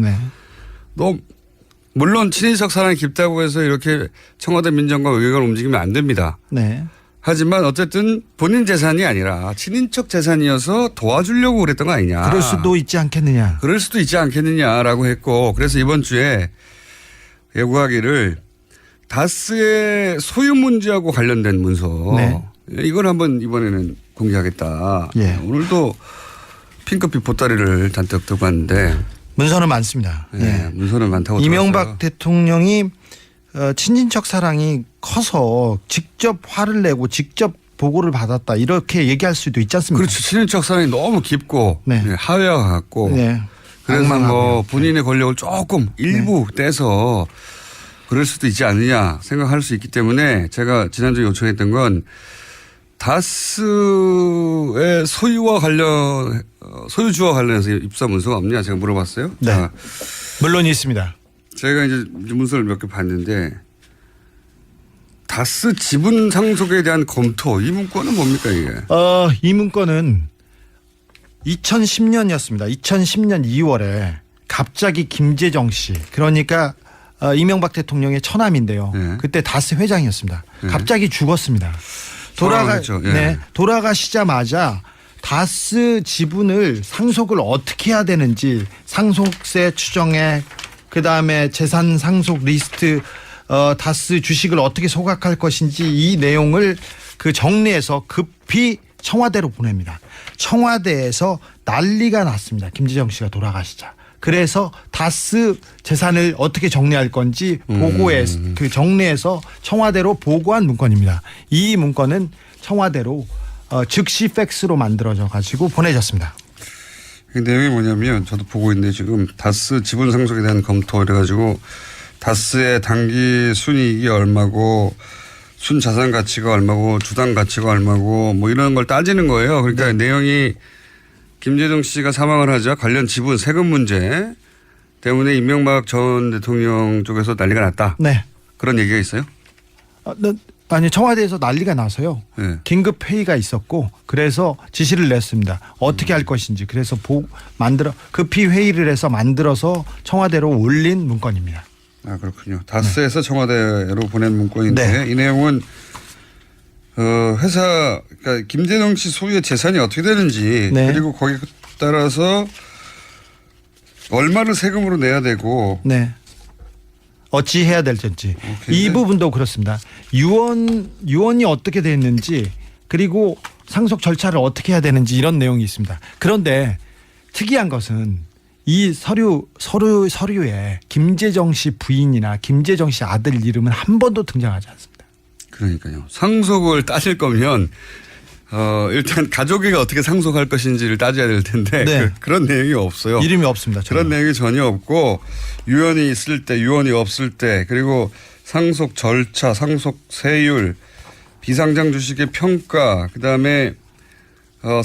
물론 친인척 사랑이 깊다고 해서 이렇게 청와대 민정과 외교관을 움직이면 안 됩니다. 네. 하지만 어쨌든 본인 재산이 아니라 친인척 재산이어서 도와주려고 그랬던 거 아니냐. 그럴 수도 있지 않겠느냐. 그럴 수도 있지 않겠느냐라고 했고 그래서 이번 주에 요구하기를 다스의 소유 문제하고 관련된 문서. 네. 이걸 한번 이번에는 공개하겠다. 예. 오늘도 핑크빛 보따리를 잔뜩 들고 왔는데. 문서는 많습니다. 예. 문서는 많다고 이명박 들었어요. 대통령이 친인척 사랑이 커서 직접 화를 내고 직접 보고를 받았다 이렇게 얘기할 수도 있지 않습니까? 그렇죠. 친인척 사랑이 너무 깊고 네. 하회와 같고 네. 그래서 악망하고요. 뭐 본인의 권력을 조금 일부 떼서 그럴 수도 있지 않느냐 생각할 수 있기 때문에 제가 지난주에 요청했던 건 다스의 소유와 관련 소유주와 관련해서 입사 문서가 없냐 제가 물어봤어요. 네. 자, 물론 있습니다. 제가 이제 문서를 몇 개 봤는데 다스 지분 상속에 대한 검토 이 문건은 뭡니까 이게? 이 문건은 2010년이었습니다. 2010년 2월에 갑자기 김재정 씨 그러니까 이명박 대통령의 처남인데요. 네. 그때 다스 회장이었습니다. 네. 갑자기 죽었습니다. 돌아가셨죠. 예. 네, 돌아가시자마자 다스 지분을 상속을 어떻게 해야 되는지 상속세 추정에 그다음에 재산 상속 리스트 다스 주식을 어떻게 소각할 것인지 이 내용을 그 정리해서 급히 청와대로 보냅니다. 청와대에서 난리가 났습니다. 김재정 씨가 돌아가시자. 그래서 다스 재산을 어떻게 정리할 건지 보고해 그 정리해서 청와대로 보고한 문건입니다. 이 문건은 청와대로 즉시 팩스로 만들어져 가지고 보내졌습니다. 그 내용이 뭐냐면 저도 보고 있는데 지금 다스 지분 상속에 대한 검토 이래가지고 다스의 단기 순이익이 얼마고 순자산 가치가 얼마고 주당 가치가 얼마고 뭐 이런 걸 따지는 거예요. 그러니까 내용이 김재정 씨가 사망을 하자 관련 지분 세금 문제 때문에 이명박 전 대통령 쪽에서 난리가 났다. 네. 그런 얘기가 있어요? 아니 청와대에서 난리가 나서요. 네. 긴급 회의가 있었고 그래서 지시를 냈습니다. 어떻게 할 것인지 그래서 급히 회의를 해서 만들어서 청와대로 올린 문건입니다. 아 그렇군요. 다스에서 청와대로 보낸 문건인데 네. 이 내용은 회사 그러니까 김재정 씨 소유의 재산이 어떻게 되는지 네. 그리고 거기에 따라서 얼마를 세금으로 내야 되고 네. 어찌 해야 될지 이 부분도 그렇습니다. 유언이 어떻게 됐는지 그리고 상속 절차를 어떻게 해야 되는지 이런 내용이 있습니다. 그런데 특이한 것은 이 서류에 김재정 씨 부인이나 김재정 씨 아들 이름은 한 번도 등장하지 않습니다. 그러니까요. 상속을 따질 거면 일단 가족이 어떻게 상속할 것인지를 따져야 될 텐데 네. 그런 내용이 없어요. 이름이 없습니다. 전혀. 그런 내용이 전혀 없고 유언이 있을 때 유언이 없을 때 그리고 상속 절차 상속 세율 비상장 주식의 평가 그다음에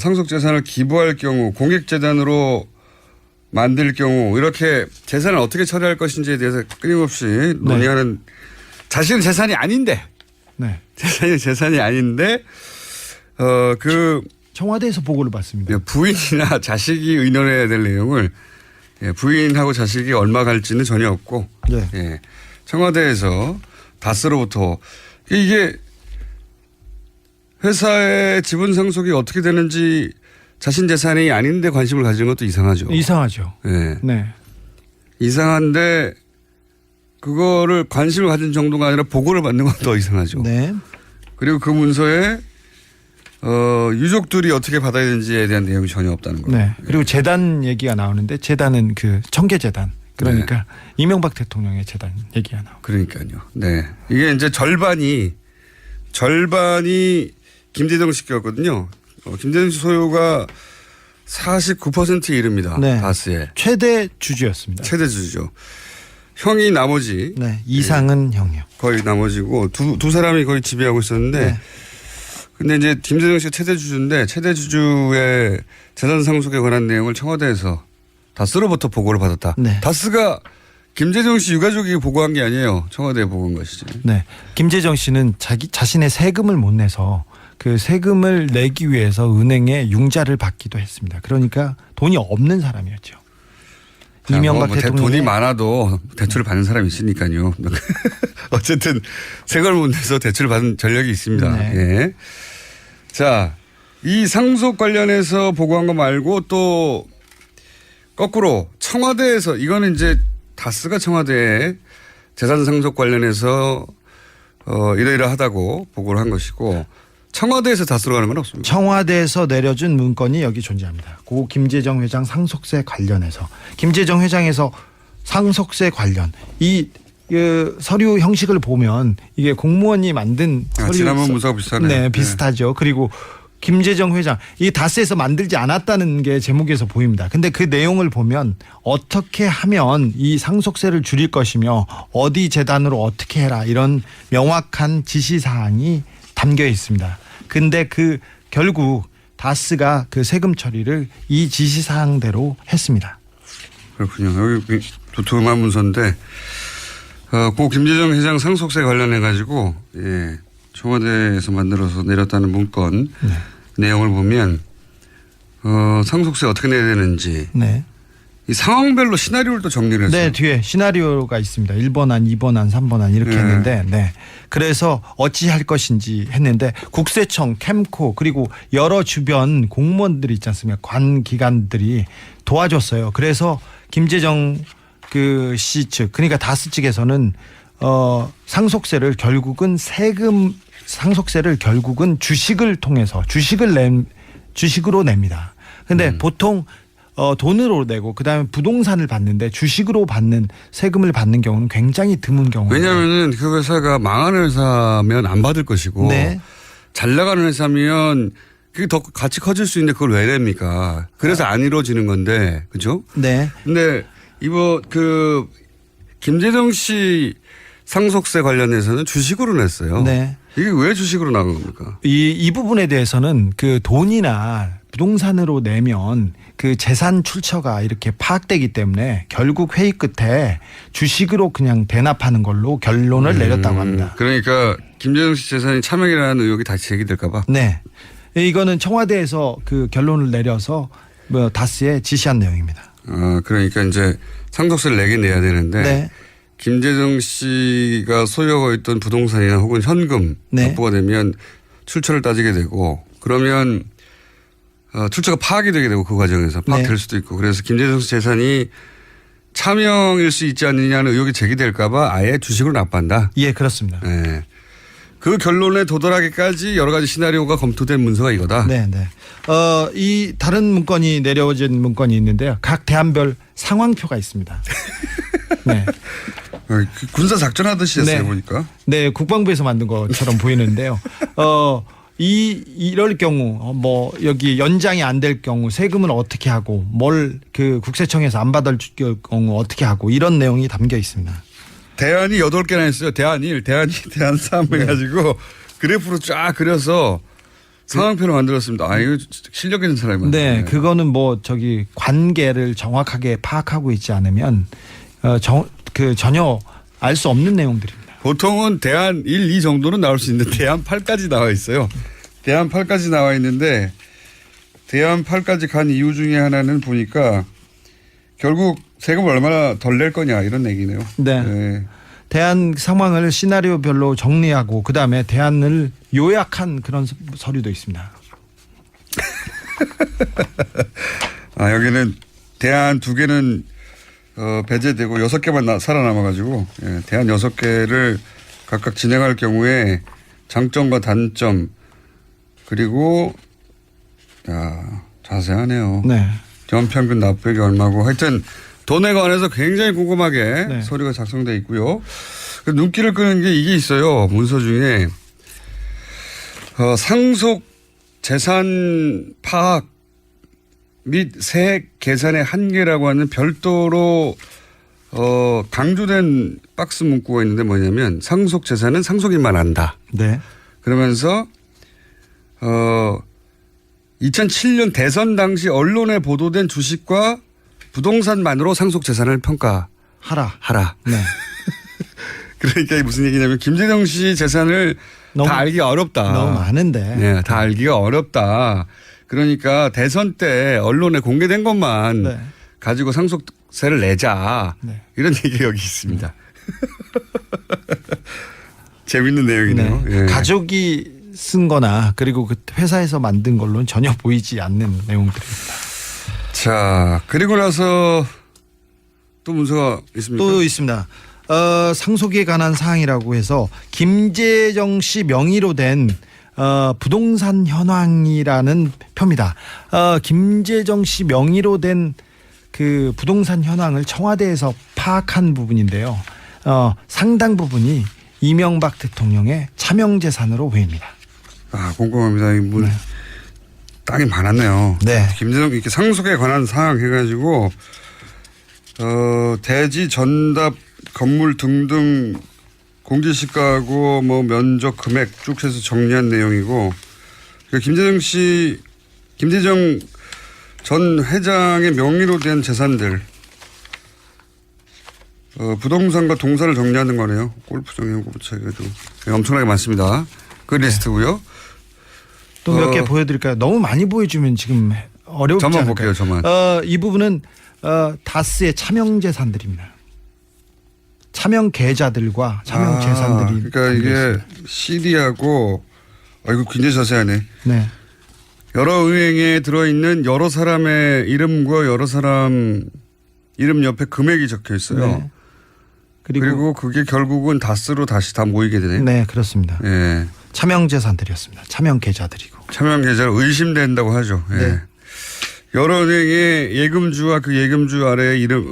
상속 재산을 기부할 경우 공익재단으로 만들 경우 이렇게 재산을 어떻게 처리할 것인지에 대해서 끊임없이 논의하는 자신은 재산이 아닌데 네. 재산이 아닌데 청와대에서 보고를 받습니다. 부인이나 자식이 의논해야 될 내용을 부인하고 자식이 얼마 갈지는 전혀 없고 네. 청와대에서 다스로부터 이게 회사의 지분 상속이 어떻게 되는지 자신 재산이 아닌데 관심을 가지는 것도 이상하죠. 이상하죠. 네. 네. 이상한데 그거를 관심을 가진 정도가 아니라 보고를 받는 건 더 이상하죠. 네. 그리고 그 문서에 유족들이 어떻게 받아야 되는지에 대한 내용이 전혀 없다는 거예요. 네. 그리고 재단 얘기가 나오는데 재단은 그 청계재단 그러니까 이명박 대통령의 재단 얘기가 나오고. 그러니까요. 네. 이게 이제 절반이 김재정 씨 거거든요. 김재정 씨 소유가 49%에 이릅니다. 네. 다스에. 최대 주주였습니다. 최대 주주죠. 형이 나머지. 네. 이상은 형이요. 거의 나머지고 두 사람이 거의 지배하고 있었는데 네. 근데 이제 김재정 씨가 최대 주주인데 최대 주주의 재산 상속에 관한 내용을 청와대에서 다스로부터 보고를 받았다. 네. 다스가 김재정 씨 유가족이 보고한 게 아니에요. 청와대에 보고한 것이죠. 네. 김재정 씨는 자신의 세금을 못 내서 그 세금을 내기 위해서 은행에 융자를 받기도 했습니다. 그러니까 돈이 없는 사람이었죠. 이명박 대통령 돈이 많아도 대출을 받는 사람이 있으니까요. 어쨌든 세금을 못 내서 대출을 받은 전력이 있습니다. 네. 예. 자, 이 상속 관련해서 보고한 거 말고 또 거꾸로 청와대에서 이거는 이제 다스가 청와대에 재산 상속 관련해서 이러이러하다고 보고를 한 것이고 청와대에서 다 들어가는 건 없습니다. 청와대에서 내려준 문건이 여기 존재합니다. 고 김재정 회장 상속세 관련해서 김재정 회장에서 상속세 관련 이 서류 형식을 보면 이게 공무원이 만든 서류 지난번 문서가 비슷하네요. 네, 비슷하죠. 그리고 김재정 회장 이 다스에서 만들지 않았다는 게 제목에서 보입니다. 근데 그 내용을 보면 어떻게 하면 이 상속세를 줄일 것이며 어디 재단으로 어떻게 해라 이런 명확한 지시사항이 담겨 있습니다. 근데 결국 다스가 그 세금 처리를 이 지시사항대로 했습니다. 그렇군요. 여기 두툼한 문서인데 고 김재정 회장 상속세 관련해 가지고 청와대에서 만들어서 내렸다는 문건 내용을 보면 상속세 어떻게 내야 되는지 이 상황별로 시나리오를 또 정리를 했어요. 네, 뒤에 시나리오가 있습니다. 1번안, 2번안, 3번안 이렇게 했는데 그래서 어찌 할 것인지 했는데 국세청, 캠코 그리고 여러 주변 공무원들이 있지 않습니까? 관 기관들이 도와줬어요. 그래서 김재정 씨 측 그러니까 다스 측에서는 상속세를 결국은 상속세를 결국은 주식을 통해서 주식으로 냅니다. 근데 보통 돈으로 내고 그다음에 부동산을 받는데 주식으로 받는 세금을 받는 경우는 굉장히 드문 경우예요. 왜냐하면 그 회사가 망하는 회사면 안 받을 것이고 잘 나가는 회사면 그게 더 같이 커질 수 있는데 그걸 왜 냅니까? 그래서 안 이루어지는 건데 그죠? 네. 근데 이번 김재정 씨 상속세 관련해서는 주식으로 냈어요. 네. 이게 왜 주식으로 나간 겁니까? 이 부분에 대해서는 그 돈이나 부동산으로 내면 그 재산 출처가 이렇게 파악되기 때문에 결국 회의 끝에 주식으로 그냥 대납하는 걸로 결론을 내렸다고 합니다. 그러니까 김재정 씨 재산이 차명이라는 의혹이 다시 제기될까 봐? 네. 이거는 청와대에서 그 결론을 내려서 다스에 지시한 내용입니다. 그러니까 이제 상속세를 내긴 내야 되는데 김재정 씨가 소유하고 있던 부동산이나 혹은 현금 납부가 되면 출처를 따지게 되고 그러면 출처가 파악이 되게 되고 그 과정에서 파악될 수도 있고 그래서 김재정 씨 재산이 차명일 수 있지 않느냐는 의혹이 제기될까 봐 아예 주식으로 납부한다. 예, 그렇습니다. 네. 그 결론에 도달하기까지 여러 가지 시나리오가 검토된 문서가 이거다. 네. 이 다른 문건이 내려진 문건이 있는데요. 각 대안별 상황표가 있습니다. 네. 군사 작전하듯이 했어요, 보니까. 네, 국방부에서 만든 것처럼 보이는데요. 이럴 경우 여기 연장이 안 될 경우 세금을 어떻게 하고 그 국세청에서 안 받을 경우 어떻게 하고 이런 내용이 담겨 있습니다. 대안이 8개나 했어요. 대안 1, 대안 2, 대안 3 해가지고 그래프로 쫙 그려서 상황표를 만들었습니다. 이거 실력 있는 사람이 많네. 네, 그거는 관계를 정확하게 파악하고 있지 않으면 전혀 알 수 없는 내용들입니다. 보통은 대안 1, 2 정도는 나올 수 있는데 대안 8까지 나와 있어요. 대안 8까지 나와 있는데 대안 8까지 간 이유 중에 하나는 보니까 결국 세금을 얼마나 덜 낼 거냐 이런 얘기네요. 네. 대안 상황을 시나리오별로 정리하고 그다음에 대안을 요약한 그런 서류도 있습니다. 여기는 대안 2개는 배제되고 6개만 살아남아가지고 대안 6개를 각각 진행할 경우에 장점과 단점 그리고 자세하네요. 네. 연평균 납부액이 얼마고 하여튼 돈에 관해서 굉장히 꼼꼼하게 서류가 작성되어 있고요. 눈길을 끄는 게 이게 있어요. 문서 중에 상속 재산 파악 및 세액 계산의 한계라고 하는 별도로 강조된 박스 문구가 있는데 뭐냐면 상속 재산은 상속인만 안다. 네. 그러면서 2007년 대선 당시 언론에 보도된 주식과 부동산만으로 상속 재산을 평가하라. 네. 그러니까 무슨 얘기냐면 김재정 씨 재산을 다 알기가 어렵다. 너무 많은데. 네, 다 알기가 어렵다. 그러니까 대선 때 언론에 공개된 것만 가지고 상속세를 내자. 이런 얘기가 여기 있습니다. 재밌는 내용이네요. 네. 가족이 쓴 거나 그리고 그 회사에서 만든 걸로는 전혀 보이지 않는 내용들입니다. 자, 그리고 나서 또 문서가 있습니까? 또 있습니다. 상속에 관한 사항이라고 해서 김재정 씨 명의로 된 부동산 현황이라는 표입니다. 김재정 씨 명의로 된 그 부동산 현황을 청와대에서 파악한 부분인데요. 상당 부분이 이명박 대통령의 차명재산으로 보입니다. 아, 궁금합니다. 네. 땅이 많았네요. 네. 김재정 이렇게 상속에 관한 사항 해가지고 대지 전답 건물 등등 공제시가하고 뭐 면적 금액 쭉 해서 정리한 내용이고 김재정 전 회장의 명의로 된 재산들 부동산과 동사를 정리하는 거네요. 골프장 연구부채도 엄청나게 많습니다. 그 리스트고요. 또 몇 개 보여드릴까요? 너무 많이 보여주면 지금 어렵지 저만 않을까요? 볼게요. 저만. 이 부분은 다스의 차명 재산들입니다. 차명 계좌들과 차명 재산들이. 그러니까 이게 CD하고 이거 굉장히 자세하네. 네. 여러 은행에 들어있는 여러 사람의 이름과 여러 사람 이름 옆에 금액이 적혀 있어요. 네. 그리고 그게 결국은 다스로 다시 다 모이게 되네요. 네, 그렇습니다. 예. 차명 재산들이었습니다. 차명 계좌들이고. 차명 계좌를 의심된다고 하죠. 예. 네. 여러 은행의 예금주와 그 예금주 아래 이름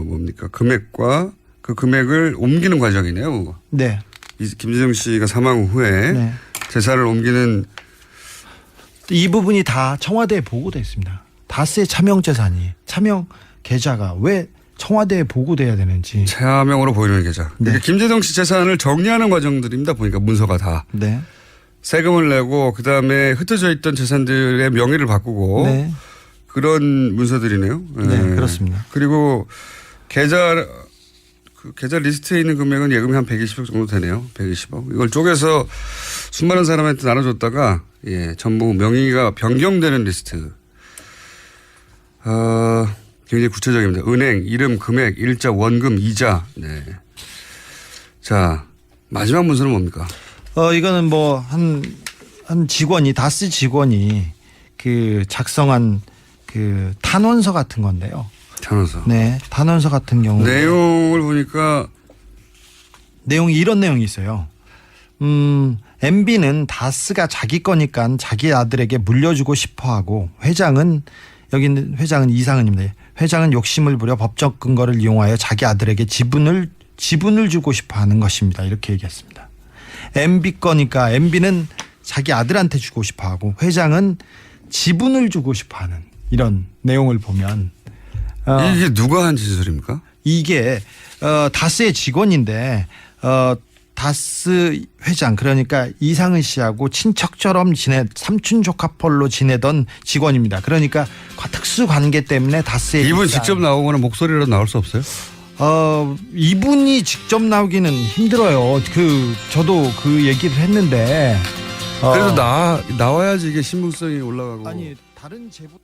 뭡니까 금액과 그 금액을 옮기는 과정이네요. 네. 김재정 씨가 사망 후에 네. 재산을 옮기는 이 부분이 다 청와대에 보고되어 있습니다. 다스의 차명 재산이 차명 계좌가 왜 청와대에 보고돼야 되는지. 차명으로 보이는 계좌. 네. 그러니까 김재정 씨 재산을 정리하는 과정들입니다. 보니까 문서가 다. 네. 세금을 내고 그다음에 흩어져 있던 재산들의 명의를 바꾸고 네. 그런 문서들이네요. 네, 그렇습니다. 그리고 계좌 리스트에 있는 금액은 예금이 한 120억 정도 되네요. 120억. 이걸 쪼개서 수많은 사람한테 나눠줬다가 전부 명의가 변경되는 리스트. 굉장히 구체적입니다. 은행, 이름, 금액, 일자, 원금, 이자. 네. 자, 마지막 문서는 뭡니까? 이거는 뭐 한 직원이 다스 직원이 그 작성한 그 탄원서 같은 건데요. 탄원서. 네, 탄원서 같은 경우. 내용을 보니까 내용이 이런 내용이 있어요. MB는 다스가 자기 거니까 자기 아들에게 물려주고 싶어하고 여기는 회장은 이상은입니다. 회장은 욕심을 부려 법적 근거를 이용하여 자기 아들에게 지분을 주고 싶어하는 것입니다. 이렇게 얘기했습니다. MB 거니까 MB는 자기 아들한테 주고 싶어하고 회장은 지분을 주고 싶어하는 이런 내용을 보면 이게 누가 한 진술입니까? 이게 다스의 직원인데 다스 회장 그러니까 이상은 씨하고 친척처럼 삼촌 조카뻘로 지내던 직원입니다. 그러니까 특수 관계 때문에 다스의 이분 직접 나오거나 목소리로 나올 수 없어요? 이분이 직접 나오기는 힘들어요. 저도 그 얘기를 했는데 그래도 나와야지 이게 신빙성이 올라가고. 아니 다른 제보